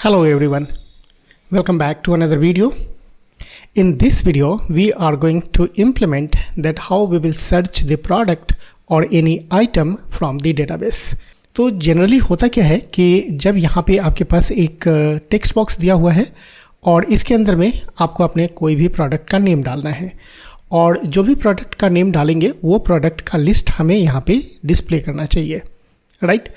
Hello everyone, welcome back to another video. In this video we are going to implement that how we will search the product or any item from the database. तो generally होता क्या है कि जब यहाँ पे आपके पास एक टेक्स्ट बॉक्स दिया हुआ है और इसके अंदर में आपको अपने कोई भी प्रोडक्ट का नेम डालना है और जो भी प्रोडक्ट का नेम डालेंगे वो प्रोडक्ट का लिस्ट हमें यहाँ पे डिस्प्ले करना चाहिए, राइट।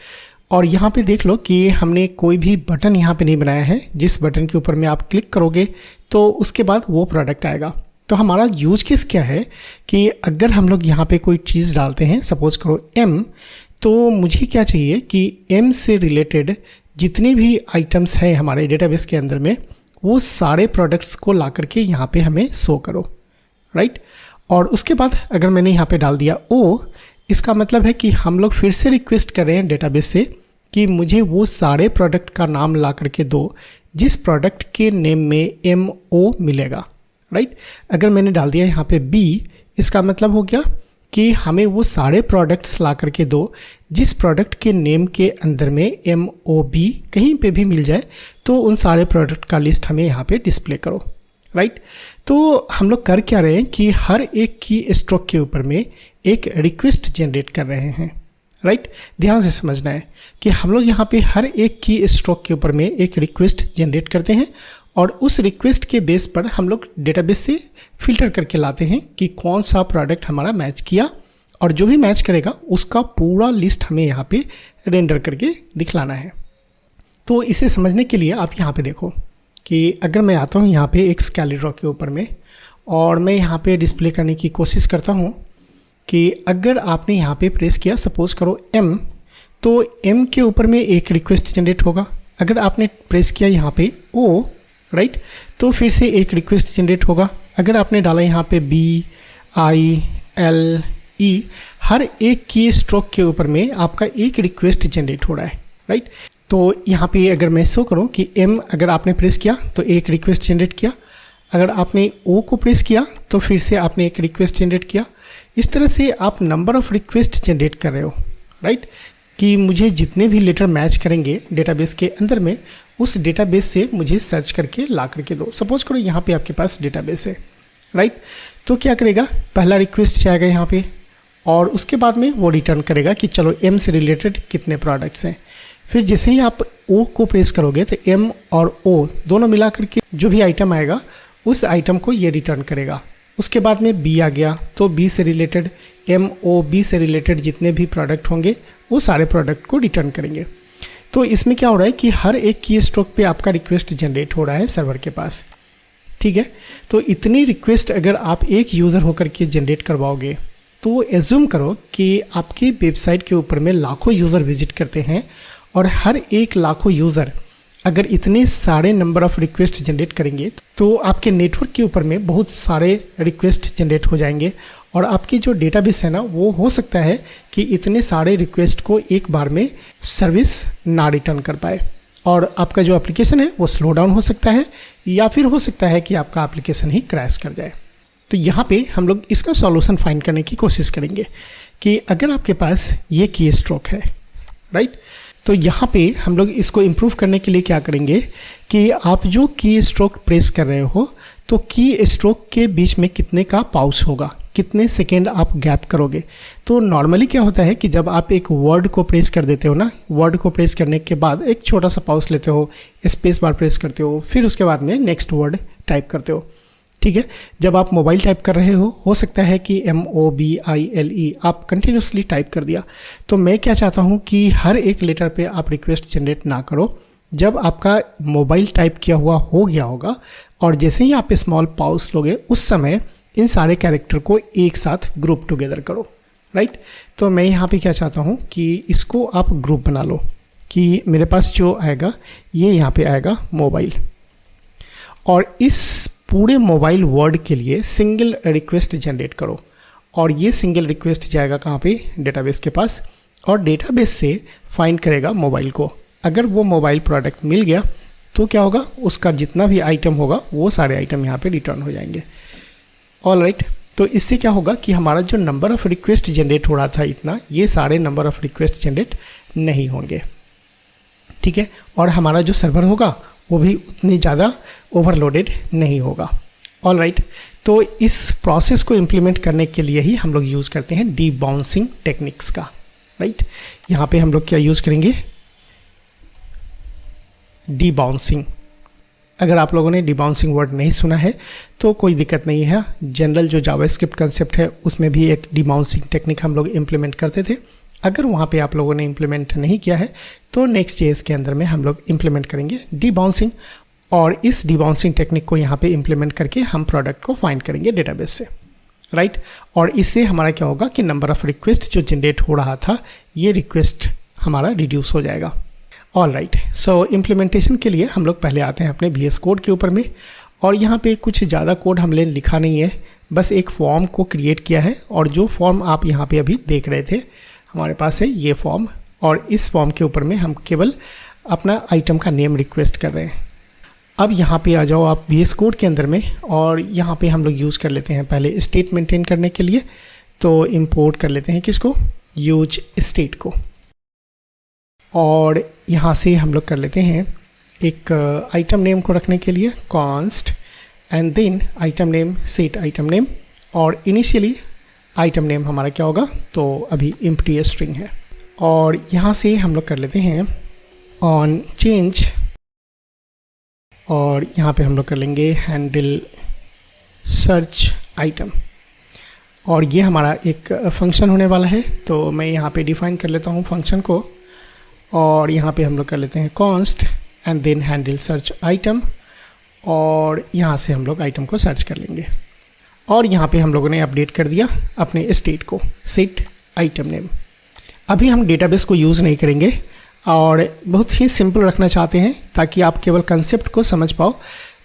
और यहाँ पे देख लो कि हमने कोई भी बटन यहाँ पे नहीं बनाया है। जिस बटन के ऊपर में आप क्लिक करोगे तो उसके बाद वो प्रोडक्ट आएगा। तो हमारा यूज केस क्या है कि अगर हम लोग यहाँ पे कोई चीज़ डालते हैं, सपोज करो M, तो मुझे क्या चाहिए कि M से रिलेटेड जितने भी आइटम्स हैं हमारे डेटाबेस के अंदर में वो सारे प्रोडक्ट्स को ला करके यहाँ पे हमें शो करो, राइट। और उसके बाद अगर मैंने यहाँ पे डाल दिया O, इसका मतलब है कि हम लोग फिर से रिक्वेस्ट कर रहे हैं डेटाबेस से कि मुझे वो सारे प्रोडक्ट का नाम ला करके दो जिस प्रोडक्ट के नेम में MO मिलेगा, राइट। अगर मैंने डाल दिया यहाँ पे B, इसका मतलब हो गया कि हमें वो सारे प्रोडक्ट्स ला करके दो जिस प्रोडक्ट के नेम के अंदर में MOB कहीं पे भी मिल जाए तो उन सारे प्रोडक्ट का लिस्ट हमें यहाँ पे डिस्प्ले करो, राइट। तो हम लोग कर क्या रहे हैं कि हर एक की स्ट्रोक के ऊपर में एक रिक्वेस्ट जनरेट कर रहे हैं, राइट। ध्यान से समझना है कि हम लोग यहाँ पे हर एक की स्ट्रोक के ऊपर में एक रिक्वेस्ट जनरेट करते हैं और उस रिक्वेस्ट के बेस पर हम लोग डेटाबेस से फिल्टर करके लाते हैं कि कौन सा प्रोडक्ट हमारा मैच किया और जो भी मैच करेगा उसका पूरा लिस्ट हमें यहाँ पे रेंडर करके दिखलाना है। तो इसे समझने के लिए आप यहाँ पे देखो कि अगर मैं आता हूँ यहाँ पे एक स्केलेटन के ऊपर में और मैं यहाँ पे डिस्प्ले करने की कोशिश करता हूँ कि अगर आपने यहाँ पे प्रेस किया, सपोज करो M, तो M के ऊपर में एक रिक्वेस्ट जनरेट होगा। अगर आपने प्रेस किया यहाँ पे O, राइट, तो फिर से एक रिक्वेस्ट जनरेट होगा। अगर आपने डाला यहाँ पे B, I, L, E, हर एक की स्ट्रोक के ऊपर में आपका एक रिक्वेस्ट जनरेट हो रहा है, राइट। तो यहाँ पे अगर मैं शो करूँ कि M अगर आपने प्रेस किया तो एक रिक्वेस्ट जनरेट किया, अगर आपने O को प्रेस किया तो फिर से आपने एक रिक्वेस्ट जनरेट किया। इस तरह से आप नंबर ऑफ़ रिक्वेस्ट जनरेट कर रहे हो, राइट, कि मुझे जितने भी लेटर मैच करेंगे डेटाबेस के अंदर में उस डेटाबेस से मुझे सर्च करके ला करके दो। सपोज करो यहाँ पे आपके पास डेटाबेस है, राइट। तो क्या करेगा, पहला रिक्वेस्ट जाएगा यहाँ पे और उसके बाद में वो रिटर्न करेगा कि चलो M से रिलेटेड कितने प्रोडक्ट्स हैं। फिर जैसे ही आप O को प्रेस करोगे तो M और O दोनों मिला करके जो भी आइटम आएगा उस आइटम को ये रिटर्न करेगा। उसके बाद में B आ गया तो B से रिलेटेड MOB से रिलेटेड जितने भी प्रोडक्ट होंगे वो सारे प्रोडक्ट को रिटर्न करेंगे। तो इसमें क्या हो रहा है कि हर एक की स्ट्रोक पे आपका रिक्वेस्ट जनरेट हो रहा है सर्वर के पास, ठीक है। तो इतनी रिक्वेस्ट अगर आप एक यूज़र होकर के जनरेट करवाओगे तो एज्यूम करो कि आपकी वेबसाइट के ऊपर में लाखों यूज़र विजिट करते हैं और हर एक लाखों यूज़र अगर इतने सारे नंबर ऑफ़ रिक्वेस्ट जनरेट करेंगे तो आपके नेटवर्क के ऊपर में बहुत सारे रिक्वेस्ट जनरेट हो जाएंगे और आपकी जो डेटाबेस है ना वो हो सकता है कि इतने सारे रिक्वेस्ट को एक बार में सर्विस ना रिटर्न कर पाए और आपका जो एप्लीकेशन है वो स्लो डाउन हो सकता है या फिर हो सकता है कि आपका एप्लीकेशन ही क्रैश कर जाए। तो यहाँ पे हम लोग इसका सॉल्यूशन फाइंड करने की कोशिश करेंगे कि अगर आपके पास ये की स्ट्रोक है, राइट, तो यहाँ पे हम लोग इसको इम्प्रूव करने के लिए क्या करेंगे कि आप जो की स्ट्रोक प्रेस कर रहे हो तो की स्ट्रोक के बीच में कितने का पाउस होगा, कितने सेकेंड आप गैप करोगे। तो नॉर्मली क्या होता है कि जब आप एक वर्ड को प्रेस कर देते हो ना, वर्ड को प्रेस करने के बाद एक छोटा सा पाउस लेते हो, स्पेस बार प्रेस करते हो, फिर उसके बाद में नेक्स्ट वर्ड टाइप करते हो, ठीक है। जब आप मोबाइल टाइप कर रहे हो सकता है कि MOBILE आप कंटिन्यूसली टाइप कर दिया। तो मैं क्या चाहता हूँ कि हर एक लेटर पे आप रिक्वेस्ट जनरेट ना करो। जब आपका मोबाइल टाइप किया हुआ हो गया होगा और जैसे ही आप स्मॉल पाउस लोगे उस समय इन सारे कैरेक्टर को एक साथ ग्रुप टुगेदर करो, राइट। तो मैं यहाँ पे क्या चाहता हूँ कि इसको आप ग्रुप बना लो कि मेरे पास जो आएगा ये यहाँ पे आएगा मोबाइल और इस पूरे मोबाइल वर्ड के लिए सिंगल रिक्वेस्ट जनरेट करो और ये सिंगल रिक्वेस्ट जाएगा कहाँ पे, डेटाबेस के पास और डेटाबेस से फाइंड करेगा मोबाइल को। अगर वो मोबाइल प्रोडक्ट मिल गया तो क्या होगा, उसका जितना भी आइटम होगा वो सारे आइटम यहाँ पे रिटर्न हो जाएंगे, ऑल राइट। तो इससे क्या होगा कि हमारा जो नंबर ऑफ़ रिक्वेस्ट जनरेट हो रहा था इतना, ये सारे नंबर ऑफ़ रिक्वेस्ट जनरेट नहीं होंगे, ठीक है। और हमारा जो सर्वर होगा वो भी उतनी ज़्यादा ओवरलोडेड नहीं होगा। ऑल राइट, तो इस प्रोसेस को इम्प्लीमेंट करने के लिए ही हम लोग यूज़ करते हैं डीबाउंसिंग टेक्निक्स का। राइट, यहाँ पे हम लोग क्या यूज़ करेंगे, डीबाउंसिंग। अगर आप लोगों ने डीबाउंसिंग वर्ड नहीं सुना है तो कोई दिक्कत नहीं है, जनरल जो जावास्क्रिप्ट कंसेप्ट है उसमें भी एक डीबाउंसिंग टेक्निक हम लोग इम्प्लीमेंट करते थे। अगर वहाँ पे आप लोगों ने इम्प्लीमेंट नहीं किया है तो Next.js के अंदर में हम लोग इम्प्लीमेंट करेंगे डीबाउंसिंग, और इस डीबाउंसिंग टेक्निक को यहाँ पे इम्प्लीमेंट करके हम प्रोडक्ट को फाइंड करेंगे डेटाबेस से। राइट, और इससे हमारा क्या होगा कि नंबर ऑफ रिक्वेस्ट जो जनरेट हो रहा था ये रिक्वेस्ट हमारा रिड्यूस हो जाएगा। ऑल राइट, सो इम्प्लीमेंटेशन के लिए हम लोग पहले आते हैं अपने VS कोड के ऊपर में, और यहाँ पे कुछ ज़्यादा कोड हमने लिखा नहीं है, बस एक फॉर्म को क्रिएट किया है। और जो फॉर्म आप यहाँ पे अभी देख रहे थे हमारे पास है ये फॉर्म, और इस फॉर्म के ऊपर में हम केवल अपना आइटम का नेम रिक्वेस्ट कर रहे हैं। अब यहाँ पे आ जाओ आप VS कोड के अंदर में, और यहाँ पे हम लोग यूज़ कर लेते हैं पहले स्टेट मेंटेन करने के लिए, तो इंपोर्ट कर लेते हैं किसको, यूज स्टेट को। और यहाँ से हम लोग कर लेते हैं एक आइटम नेम को रखने के लिए const, and then item name set item name, और इनिशियली आइटम नेम हमारा क्या होगा, तो अभी एम्प्टी स्ट्रिंग है। और यहाँ से हम लोग कर लेते हैं ऑन चेंज, और यहाँ पे हम लोग कर लेंगे हैंडल सर्च आइटम, और ये हमारा एक फंक्शन होने वाला है। तो मैं यहाँ पे डिफाइन कर लेता हूँ फंक्शन को, और यहाँ पे हम लोग कर लेते हैं const and then handle search item, और यहाँ से हम लोग आइटम को सर्च कर लेंगे। और यहाँ पे हम लोगों ने अपडेट कर दिया अपने स्टेट को, सेट आइटम नेम। अभी हम डेटाबेस को यूज़ नहीं करेंगे और बहुत ही सिंपल रखना चाहते हैं ताकि आप केवल कंसेप्ट को समझ पाओ।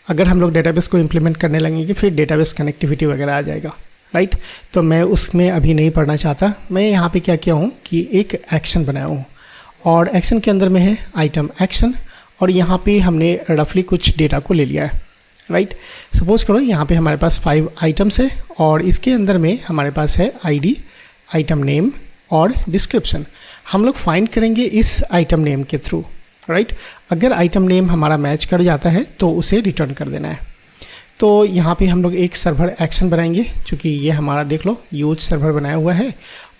अगर हम लोग डेटाबेस को इम्प्लीमेंट करने लगेंगे फिर डेटाबेस कनेक्टिविटी वगैरह आ जाएगा, राइट। तो मैं उसमें अभी नहीं पढ़ना चाहता। मैं यहाँ पे क्या किया हूँ कि एक एक्शन बनाया हूँ, और एक्शन के अंदर में है आइटम एक्शन, और यहाँ पे हमने रफली कुछ डेटा को ले लिया है, राइट। सपोज करो यहाँ पे हमारे पास 5 आइटम्स है, और इसके अंदर में हमारे पास है आईडी, आइटम नेम और डिस्क्रिप्शन। हम लोग फाइंड करेंगे इस आइटम नेम के थ्रू, राइट। अगर आइटम नेम हमारा मैच कर जाता है तो उसे रिटर्न कर देना है। तो यहाँ पे हम लोग एक सर्वर एक्शन बनाएंगे, चूँकि ये हमारा देख लो यूज सर्वर बनाया हुआ है,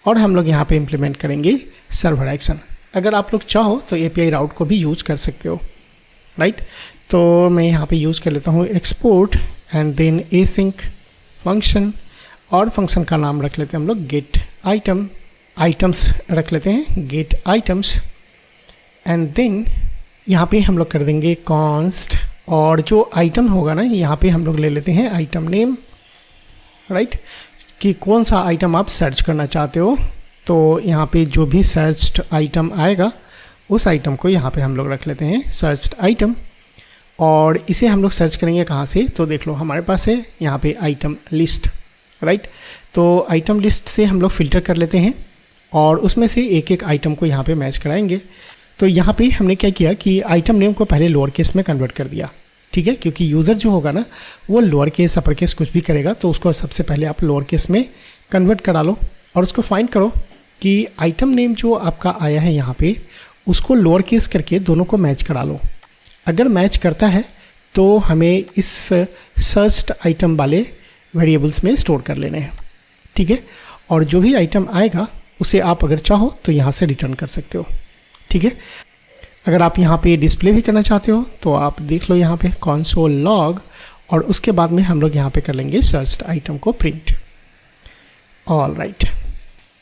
और हम लोग यहाँ पे इम्प्लीमेंट करेंगे सर्वर एक्शन। अगर आप लोग चाहो तो API राउट को भी यूज कर सकते हो, राइट। तो मैं यहाँ पे यूज़ कर लेता हूँ export and then async function, और फंक्शन का नाम रख लेते हैं हम लोग गेट आइटम, आइटम्स रख लेते हैं गेट आइटम्स, एंड देन यहाँ पे हम लोग कर देंगे कॉन्स्ट, और जो आइटम होगा ना यहाँ पे हम लोग ले लेते हैं आइटम नेम, राइट, कि कौन सा आइटम आप सर्च करना चाहते हो। तो यहाँ पे जो भी सर्च्ड आइटम आएगा उस आइटम को यहाँ पे हम लोग रख लेते हैं सर्च्ड आइटम, और इसे हम लोग सर्च करेंगे कहाँ से, तो देख लो हमारे पास है यहाँ पे आइटम लिस्ट, राइट। तो आइटम लिस्ट से हम लोग फ़िल्टर कर लेते हैं और उसमें से एक एक आइटम को यहाँ पे मैच कराएंगे। तो यहाँ पे हमने क्या किया कि आइटम नेम को पहले लोअर केस में कन्वर्ट कर दिया, ठीक है, क्योंकि यूज़र जो होगा ना वो लोअर केस अपर केस कुछ भी करेगा, तो उसको सबसे पहले आप लोअर केस में कन्वर्ट करा लो, और उसको फाइंड करो कि आइटम नेम जो आपका आया है यहाँ पे उसको लोअर केस करके दोनों को मैच करा लो। अगर मैच करता है तो हमें इस सर्च्ड आइटम वाले वेरिएबल्स में स्टोर कर लेने हैं, ठीक है। और जो भी आइटम आएगा उसे आप अगर चाहो तो यहाँ से रिटर्न कर सकते हो, ठीक है। अगर आप यहाँ पे डिस्प्ले भी करना चाहते हो तो आप देख लो यहाँ पे कंसोल लॉग, और उसके बाद में हम लोग यहाँ पे कर लेंगे सर्च्ड आइटम को प्रिंट। ऑल राइट,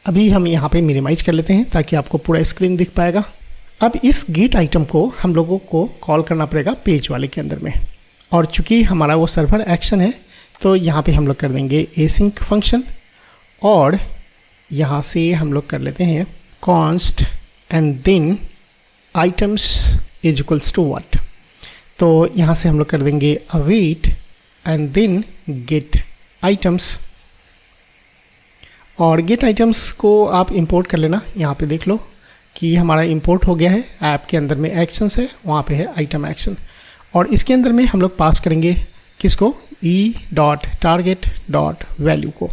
अभी हम यहाँ पे मिनिमाइज कर लेते हैं ताकि आपको पूरा स्क्रीन दिख पाएगा। अब इस गेट आइटम को हम लोगों को कॉल करना पड़ेगा पेज वाले के अंदर में, और चूंकि हमारा वो सर्वर एक्शन है तो यहाँ पे हम लोग कर देंगे एसिंक फंक्शन, और यहाँ से हम लोग कर लेते हैं const and then items is equals to what. तो यहाँ से हम लोग कर देंगे await and then get items, और गेट आइटम्स को आप इंपोर्ट कर लेना। यहाँ पे देख लो कि हमारा इंपोर्ट हो गया है, ऐप के अंदर में एक्शंस है, वहाँ पे है आइटम एक्शन, और इसके अंदर में हम लोग पास करेंगे किसको, e.target.value को,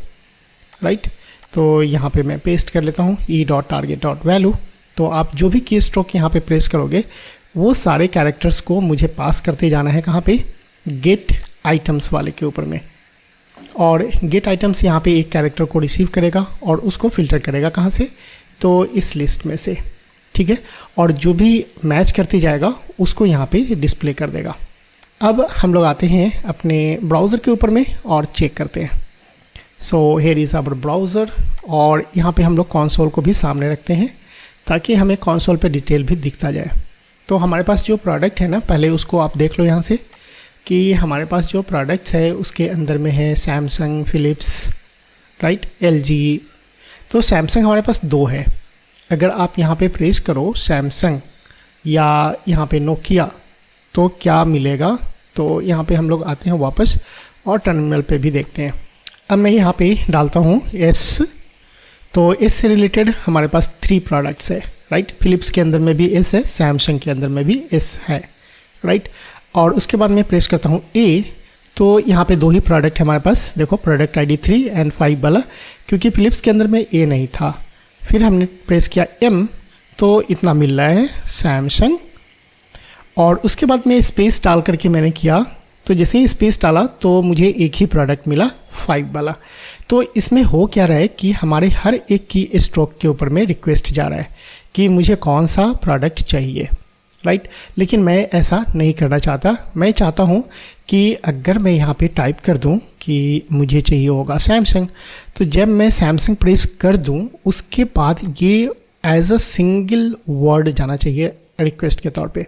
राइट। तो यहाँ पे मैं पेस्ट कर लेता हूँ e.target.value। तो आप जो भी की स्ट्रोक यहाँ पे प्रेस करोगे वो सारे कैरेक्टर्स को मुझे पास करते जाना है कहाँ पे, गेट आइटम्स वाले के ऊपर में। और गेट आइटम्स यहाँ पे एक कैरेक्टर को रिसीव करेगा और उसको फिल्टर करेगा कहाँ से, तो इस लिस्ट में से, ठीक है। और जो भी मैच करते जाएगा उसको यहाँ पे डिस्प्ले कर देगा। अब हम लोग आते हैं अपने ब्राउज़र के ऊपर में और चेक करते हैं। So here is our browser, और यहाँ पे हम लोग कंसोल को भी सामने रखते हैं ताकि हमें कंसोल पे डिटेल भी दिखता जाए। तो हमारे पास जो प्रोडक्ट है ना, पहले उसको आप देख लो यहाँ से कि हमारे पास जो प्रोडक्ट्स है उसके अंदर में है सैमसंग, फिलिप्स, राइट, एलजी। तो सैमसंग हमारे पास 2 है। अगर आप यहाँ पे प्रेस करो सैमसंग या यहाँ पे नोकिया तो क्या मिलेगा, तो यहाँ पे हम लोग आते हैं वापस और टर्मिनल पे भी देखते हैं। अब मैं यहाँ पे डालता हूँ एस, तो एस से रिलेटेड हमारे पास 3 प्रोडक्ट्स है, राइट। फिलिप्स के अंदर में भी एस है, सैमसंग के अंदर में भी एस है, राइट। और उसके बाद मैं प्रेस करता हूँ ए, तो यहाँ पे 2 ही प्रोडक्ट है हमारे पास, देखो प्रोडक्ट आईडी 3 और 5 वाला, क्योंकि फिलिप्स के अंदर में ए नहीं था। फिर हमने प्रेस किया एम, तो इतना मिल रहा है सैमसंग। और उसके बाद में स्पेस डाल करके मैंने किया, तो जैसे ही स्पेस डाला तो मुझे एक ही प्रोडक्ट मिला 5 वाला। तो इसमें हो क्या रहा है कि हमारे हर एक की स्ट्रोक के ऊपर में रिक्वेस्ट जा रहा है कि मुझे कौन सा प्रोडक्ट चाहिए, राइट। लेकिन मैं ऐसा नहीं करना चाहता। मैं चाहता हूँ कि अगर मैं यहाँ पे टाइप कर दूँ कि मुझे चाहिए होगा सैमसंग, तो जब मैं सैमसंग प्रेस कर दूँ उसके बाद ये एज अ सिंगल वर्ड जाना चाहिए रिक्वेस्ट के तौर पे,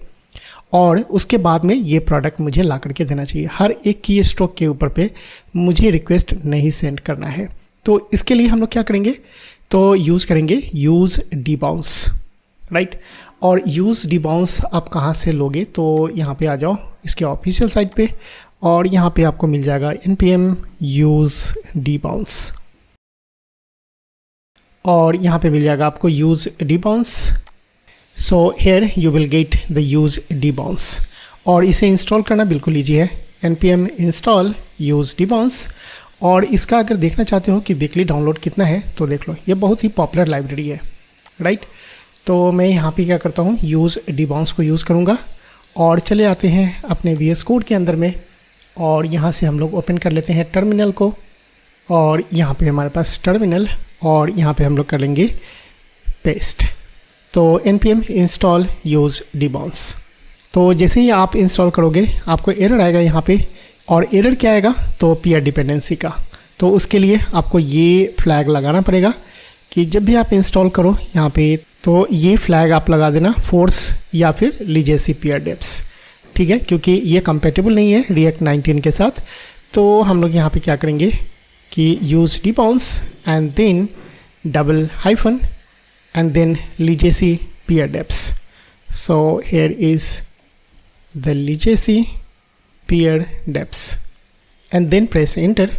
और उसके बाद में ये प्रोडक्ट मुझे ला करके देना चाहिए। हर एक की स्ट्रोक के ऊपर पे मुझे रिक्वेस्ट नहीं सेंड करना है। तो इसके लिए हम लोग क्या करेंगे, तो यूज़ करेंगे यूज़ डिबाउंस, राइट। और यूज़ डिबाउंस आप कहाँ से लोगे, तो यहाँ पे आ जाओ इसके ऑफिशियल साइट पे, और यहाँ पे आपको मिल जाएगा npm यूज़ डिबाउंस, और यहाँ पे मिल जाएगा आपको use debounce. So here you will get the use debounce, और इसे इंस्टॉल करना बिल्कुल ईजी है, npm इंस्टॉल यूज़ डिबाउंस। और इसका अगर देखना चाहते हो कि वीकली डाउनलोड कितना है, तो देख लो ये बहुत ही पॉपुलर लाइब्रेरी है, राइट। तो मैं यहाँ पे क्या करता हूँ, यूज़ डिबाउंस को यूज़ करूँगा, और चले आते हैं अपने VS कोड के अंदर में, और यहाँ से हम लोग ओपन कर लेते हैं टर्मिनल को, और यहाँ पे हमारे पास टर्मिनल, और यहाँ पे हम लोग कर लेंगे पेस्ट। तो npm इंस्टॉल यूज़ डिबाउंस। तो जैसे ही आप इंस्टॉल करोगे आपको एरर आएगा यहाँ पे, और एरर क्या आएगा, तो पीयर डिपेंडेंसी का। तो उसके लिए आपको ये फ्लैग लगाना पड़ेगा कि जब भी आप इंस्टॉल करो यहाँ पे, तो ये फ्लैग आप लगा देना फोर्स या फिर लीजेसी पीयर डेप्स, ठीक है, क्योंकि ये कंपेटेबल नहीं है React 19 के साथ। तो हम लोग यहाँ पे क्या करेंगे कि use debounce and then double hyphen and then legacy peer depths. So here is the legacy peer depths, and then press enter.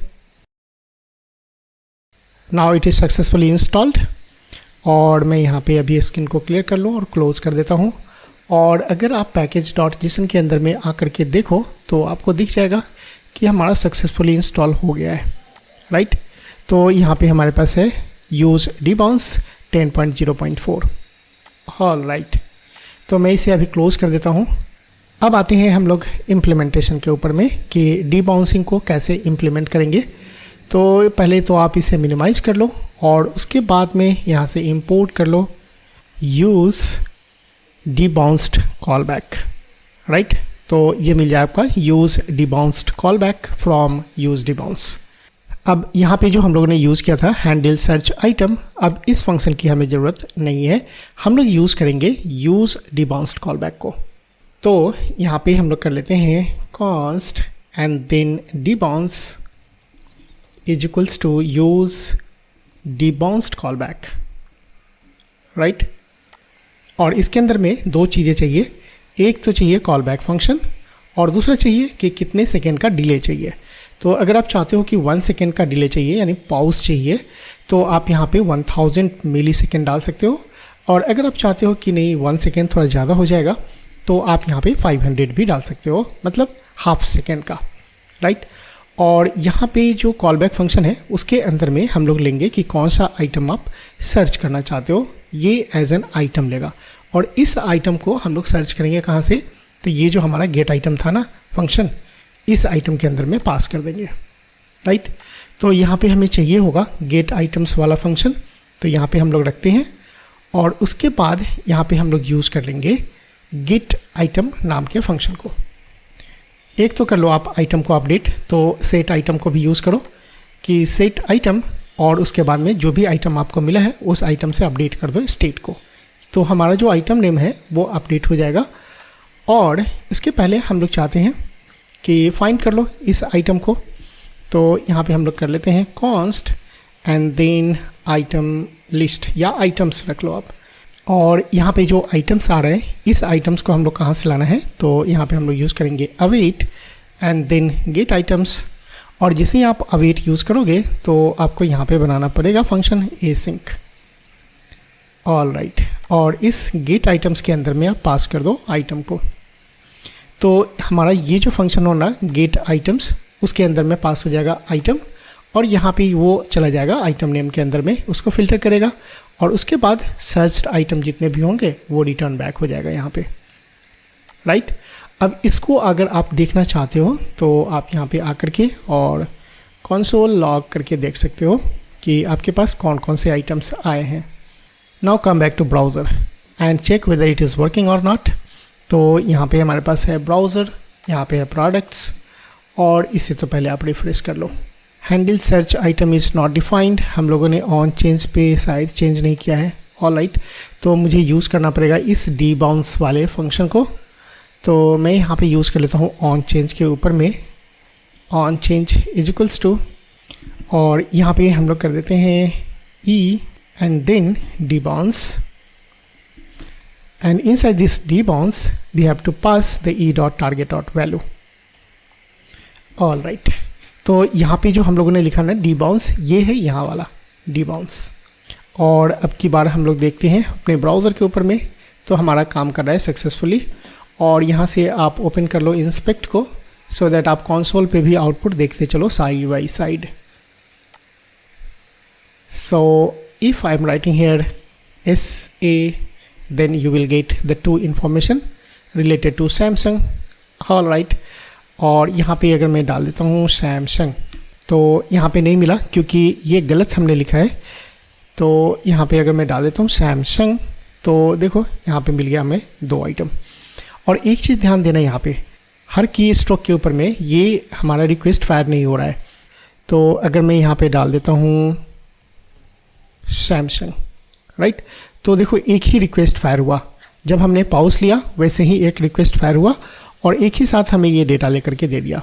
Now it is successfully installed, और मैं यहाँ पे अभी स्क्रीन को क्लियर कर लूँ और क्लोज कर देता हूँ। और अगर आप package.json के अंदर में आकर के देखो तो आपको दिख जाएगा कि हमारा सक्सेसफुली इंस्टॉल हो गया है, राइट। तो यहाँ पे हमारे पास है यूज़ डिबाउंस 10.0.4, ऑल राइट। तो मैं इसे अभी क्लोज कर देता हूँ। अब आते हैं हम लोग इम्प्लीमेंटेशन के ऊपर में कि डिबाउंसिंग को कैसे इम्प्लीमेंट करेंगे। तो पहले तो आप इसे मिनिमाइज कर लो, और उसके बाद में यहाँ से इंपोर्ट कर लो use debounced callback, right. तो ये मिल जाए आपका use debounced callback from use debounce. अब यहाँ पे जो हम लोगों ने यूज़ किया था हैंडल सर्च आइटम, अब इस फंक्शन की हमें ज़रूरत नहीं है, हम लोग यूज़ करेंगे यूज़ डिबाउंस्ड कॉल बैक को। तो यहाँ पे हम लोग कर लेते हैं const and then debounce is equals to use debounced callback, right. और इसके अंदर में 2 चीज़ें चाहिए, एक तो चाहिए कॉल बैक फंक्शन, और दूसरा चाहिए कि कितने सेकेंड का डिले चाहिए। तो अगर आप चाहते हो कि 1 सेकेंड का डिले चाहिए यानी पॉज चाहिए, तो आप यहाँ पे 1000 मिली सेकेंड डाल सकते हो, और अगर आप चाहते हो कि नहीं 1 सेकेंड थोड़ा ज़्यादा हो जाएगा, तो आप यहाँ पे 500 भी डाल सकते हो, मतलब हाफ सेकेंड का, राइट। और यहाँ पे जो कॉल बैक फंक्शन है उसके अंदर में हम लोग लेंगे कि कौन सा आइटम आप सर्च करना चाहते हो, ये एज एन आइटम लेगा, और इस आइटम को हम लोग सर्च करेंगे कहाँ से, तो ये जो हमारा गेट आइटम था ना फंक्शन, इस आइटम के अंदर में पास कर देंगे, राइट। तो यहाँ पे हमें चाहिए होगा गेट आइटम्स वाला फंक्शन, तो यहाँ पे हम लोग रखते हैं और उसके बाद यहाँ पे हम लोग यूज़ कर लेंगे गेट आइटम नाम के फंक्शन को। एक तो कर लो आप आइटम को अपडेट, तो सेट आइटम को भी यूज़ करो कि सेट आइटम और उसके बाद में जो भी आइटम आपको मिला है उस आइटम से अपडेट कर दो स्टेट को, तो हमारा जो आइटम नेम है वो अपडेट हो जाएगा। और इसके पहले हम लोग चाहते हैं कि फाइंड कर लो इस आइटम को, तो यहाँ पे हम लोग कर लेते हैं const and then item list या आइटम्स रख लो आप। और यहाँ पे जो आइटम्स आ रहे हैं इस आइटम्स को हम लोग कहाँ से लाना है, तो यहाँ पे हम लोग यूज़ करेंगे await and then get items. और जैसे ही आप अवेट यूज़ करोगे तो आपको यहाँ पे बनाना पड़ेगा फंक्शन एसिंक, ऑल राइट। और इस गेट आइटम्स के अंदर में आप पास कर दो आइटम को, तो हमारा ये जो फंक्शन होना गेट आइटम्स उसके अंदर में पास हो जाएगा आइटम, और यहाँ पे वो चला जाएगा आइटम नेम के अंदर में, उसको फिल्टर करेगा और उसके बाद सर्च्ड आइटम जितने भी होंगे वो रिटर्न बैक हो जाएगा यहाँ पे, राइट। अब इसको अगर आप देखना चाहते हो तो आप यहाँ पे आकर के और कंसोल लॉग करके देख सकते हो कि आपके पास कौन कौन से आइटम्स आए हैं। Now come back to browser and check whether it is working और नॉट। तो यहाँ पे हमारे पास है ब्राउज़र, यहाँ पे है प्रोडक्ट्स, और इससे तो पहले आप रिफ्रेश कर लो। Handle search item is not defined, हम लोगों ने ऑन चेंज पे शायद चेंज नहीं किया है, ऑल राइट। तो मुझे यूज़ करना पड़ेगा इस डी बाउंस वाले फंक्शन को, तो मैं यहाँ पे यूज़ कर लेता हूँ ऑन चेंज के ऊपर में on change is equals to, और यहाँ पे हम लोग कर देते हैं E and then debounce, and inside this debounce we have to pass the E dot target dot value, all right. तो यहाँ पे जो हम लोगों ने लिखा ना डी बाउंस, ये है यहाँ वाला डी बाउंस। और अब की बार हम लोग देखते हैं अपने ब्राउज़र के ऊपर में, तो हमारा काम कर रहा है सक्सेसफुली। और यहाँ से आप ओपन कर लो इंस्पेक्ट को, सो दैट आप कंसोल पे भी आउटपुट देखते चलो side by side. So if I am writing here SA, then you will get the two information related to Samsung, all right। और यहाँ पे अगर मैं डाल देता हूँ सैमसंग, तो यहाँ पे नहीं मिला क्योंकि ये गलत हमने लिखा है। तो यहाँ पे अगर मैं डाल देता हूँ सैमसंग, तो देखो यहाँ पे मिल गया हमें 2 आइटम। और एक चीज़ ध्यान देना, यहाँ पे हर की स्ट्रोक के ऊपर में ये हमारा रिक्वेस्ट फायर नहीं हो रहा है। तो अगर मैं यहाँ पे डाल देता हूँ सैमसंग, राइट, तो देखो एक ही रिक्वेस्ट फायर हुआ, जब हमने पॉज लिया वैसे ही एक रिक्वेस्ट फायर हुआ और एक ही साथ हमें ये डेटा लेकर के दे दिया।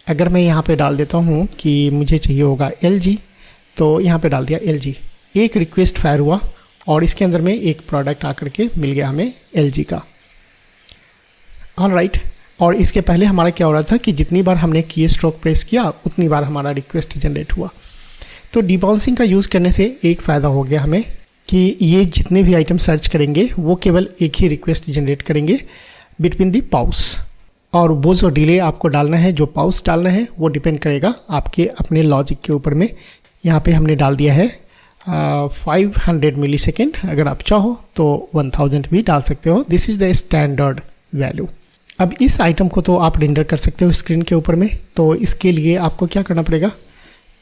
अगर मैं यहाँ पे डाल देता हूँ कि मुझे चाहिए होगा LG, तो यहाँ पे डाल दिया LG, एक रिक्वेस्ट फायर हुआ और इसके अंदर में एक प्रोडक्ट आकर के मिल गया हमें LG का, ऑल राइट। और इसके पहले हमारा क्या हो रहा था कि जितनी बार हमने की स्ट्रोक प्रेस किया उतनी बार हमारा रिक्वेस्ट जनरेट हुआ। तो डिबाउंसिंग का यूज़ करने से एक फ़ायदा हो गया हमें कि ये जितने भी आइटम सर्च करेंगे वो केवल एक ही रिक्वेस्ट जनरेट करेंगे बिटवीन दी पाउस, और वो जो डिले आपको डालना है, जो पाउस डालना है, वो डिपेंड करेगा आपके अपने लॉजिक के ऊपर में। यहाँ पे हमने डाल दिया है 500 मिली सेकेंड, अगर आप चाहो तो 1000 भी डाल सकते हो, this is the standard value. अब इस आइटम को तो आप रेंडर कर सकते हो स्क्रीन के ऊपर में, तो इसके लिए आपको क्या करना पड़ेगा,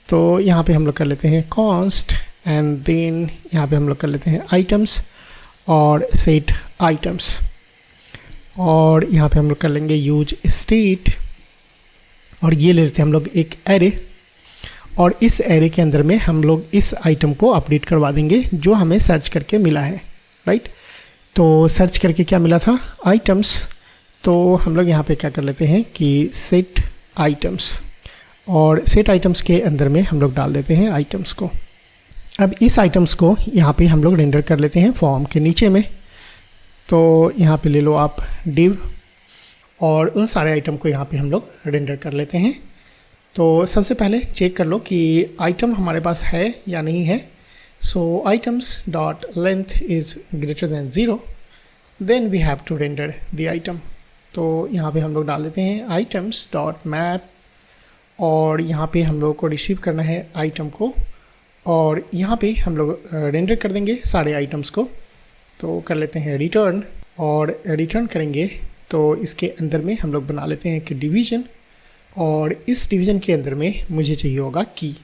तो यहाँ पे हम लोग कर लेते हैं कॉन्स्ट एंड देन यहाँ पे हम लोग कर लेते हैं आइटम्स और सेट आइटम्स, और यहाँ पे हम लोग कर लेंगे यूज स्टेट, और ये ले लेते हैं हम लोग एक एरे, और इस एरे के अंदर में हम लोग इस आइटम को अपडेट करवा देंगे जो हमें सर्च करके मिला है, राइट। तो सर्च करके क्या मिला था, आइटम्स, तो हम लोग यहाँ पे क्या कर लेते हैं कि सेट आइटम्स, और सेट आइटम्स के अंदर में हम लोग डाल देते हैं आइटम्स को। अब इस आइटम्स को यहाँ पे हम लोग रेंडर कर लेते हैं फॉर्म के नीचे में, तो यहाँ पे ले लो आप डिव, और उन सारे आइटम को यहाँ पे हम लोग रेंडर कर लेते हैं। तो सबसे पहले चेक कर लो कि आइटम हमारे पास है या नहीं है। सो items dot length is greater than 0, then we have to render the item. तो यहाँ पे हम लोग डाल देते हैं आइटम्स डॉट मैप, और यहाँ पे हम लोग को रिसीव करना है आइटम को, और यहाँ पे हम लोग रेंडर कर देंगे सारे आइटम्स को। तो कर लेते हैं रिटर्न, और रिटर्न करेंगे तो इसके अंदर में हम लोग बना लेते हैं कि डिवीज़न, और इस डिवीज़न के अंदर में मुझे चाहिए होगा की।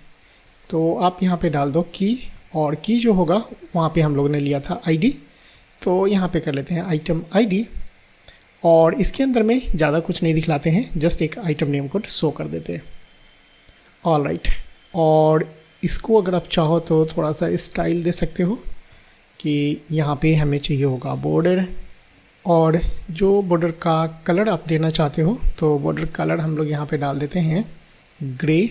तो आप यहाँ पे डाल दो की, और की जो होगा वहाँ पे हम लोगों ने लिया था आईडी, तो यहाँ पे कर लेते हैं आइटम आईडी, और इसके अंदर में ज़्यादा कुछ नहीं दिखलाते हैं, जस्ट एक आइटम नेम को शो कर देते हैं। ऑल राइट, और इसको अगर आप चाहो तो थोड़ा सा स्टाइल दे सकते हो कि यहाँ पे हमें चाहिए होगा बॉर्डर, और जो बॉर्डर का कलर आप देना चाहते हो तो बॉर्डर कलर हम लोग यहाँ पे डाल देते हैं ग्रे,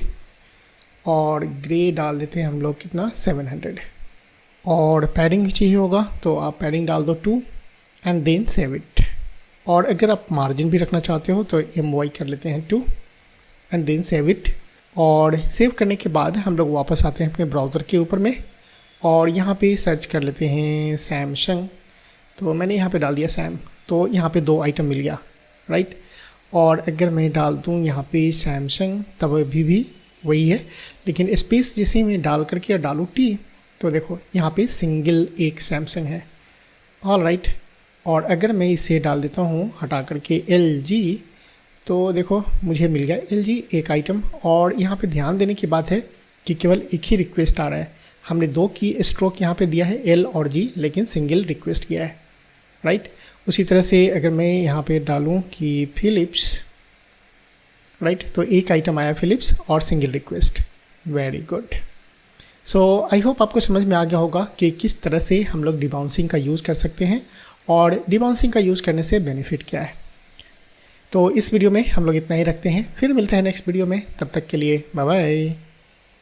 और ग्रे डाल देते हैं हम लोग कितना 700, और पैडिंग भी चाहिए होगा तो आप पैडिंग डाल दो 2 एंड देन सेव इट। और अगर आप मार्जिन भी रखना चाहते हो तो MY कर लेते हैं 2 एंड देन सेव इट। और सेव करने के बाद हम लोग वापस आते हैं अपने ब्राउज़र के ऊपर में, और यहाँ पे सर्च कर लेते हैं सैमसंग, तो मैंने यहाँ पे डाल दिया सैम, तो यहाँ पे 2 आइटम मिल गया, राइट। और अगर मैं डाल दूँ यहाँ पे सैमसंग तब भी वही है, लेकिन स्पेस जैसे मैं डाल करके डालूँ T तो देखो यहाँ पे सिंगल एक सैमसंग है। ऑल राइट, और अगर मैं इसे डाल देता हूँ हटा करके LG, तो देखो मुझे मिल गया LG एक आइटम। और यहाँ पे ध्यान देने की बात है कि केवल एक ही रिक्वेस्ट आ रहा है, हमने 2 की स्ट्रोक यहाँ पे दिया है L और G, लेकिन सिंगल रिक्वेस्ट किया है, राइट। उसी तरह से अगर मैं यहाँ पे डालूँ कि फिलिप्स, राइट, तो एक आइटम आया फिलिप्स और single request. Very good. So I hope आपको समझ में आ गया होगा कि किस तरह से हम लोग डिबाउंसिंग का यूज़ कर सकते हैं और डिबाउंसिंग का यूज़ करने से बेनिफिट क्या है। तो इस वीडियो में हम लोग इतना ही रखते हैं, फिर मिलते हैं नेक्स्ट वीडियो में, तब तक के लिए बाय बाय।